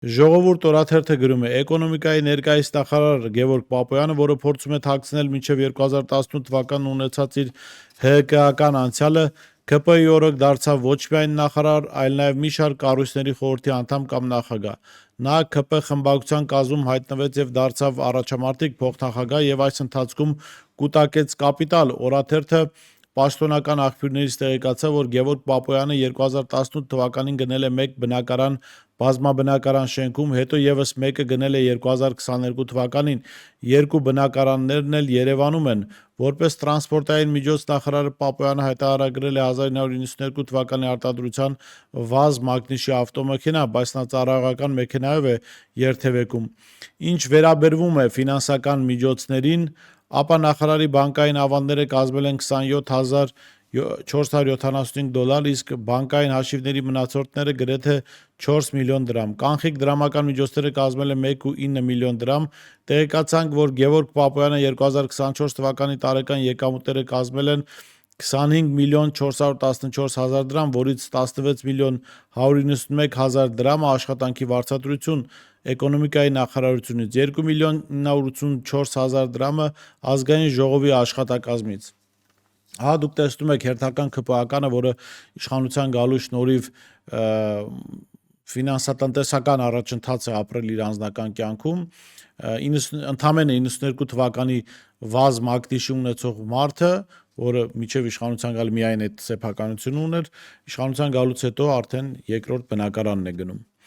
Ժողովուրդ օրաթերթը գրում է. Էկոնոմիկայի ներկայիս նախարար Գևորգ Պապոյանը, որը փորձում է թաքցնել մինչև 2018 թվականն ունեցած իր ՀԿ-ական անցյալը, ՔՊ-ի օրոք դարձավ ոչ միայն նախարար, այլ նաև մի շարք կառույցների խորհրդի անդամ կամ նախագահ։ Նա ՔՊ խմբակցության կազմում հայտնվեց եւ դարձավ առաջամարտիկ փոխնախագահ եւ այս ընթացքում կուտակեց կապիտալ։ Օրաթերթը պաշտոնական աղբյուրներից տեղեկացավ, որ Գևորգ Պապոյանը 2018 թվականին գնել է 1 բնակարան բազմաբնակարան շենքում, հետո եւս մեկը գնել է 2022 թվականին, 2 բնակարաններն էլ Երևանում են։ Որպես տրանսպորտային միջոց նախարարը Պապոյանը հայտարարագրել է 1992 թվականի արտադրության ՎԱԶ մագնիշի ավտոմեքենա, բայց նա ծառայողական մեքենայով է երթևեկում։ Ինչ վերաբերվում է ֆինանսական միջոցներին, ապա նախարարի բանկային ավանդները կազմել են $20475, իսկ բանկային հաշիվների մնացորդները գրեթե 4 միլիոն դրամ։ Կանխիկ դրամական միջոցները կազմել են 1,9 միլիոն դրամ։ Տեղեկացանք, որ Գևորգ Պապոյանը 2024 թվականի տարեկան եկամուտները կազմել են 25 միլիոն 414 հազար դրամ, որից 16 միլիոն 191 հազար դրամը աշխատանքի վարձատրություն էկոնոմիկայի նախարարությունից, 2 միլիոն 984 հազար դրամը ազգային ժողովի աշխատակազմից։ Դուք տեսնում եք հերթական ՔՊԱ-կանը, որը իշխանության գալու շնորհիվ ֆինանսատնտեսական առաջընթաց է ապրել իր անձնական կյանքում, ընդամենը 92 թվականի ՎԱԶ մագնիշի ունեցող մարդը, որը մինչև իշխանության գալ միայն այդ սեփականությունը ուներ, իշխանության գալուց հետո արդեն երկրորդ բնակարանն է գնում։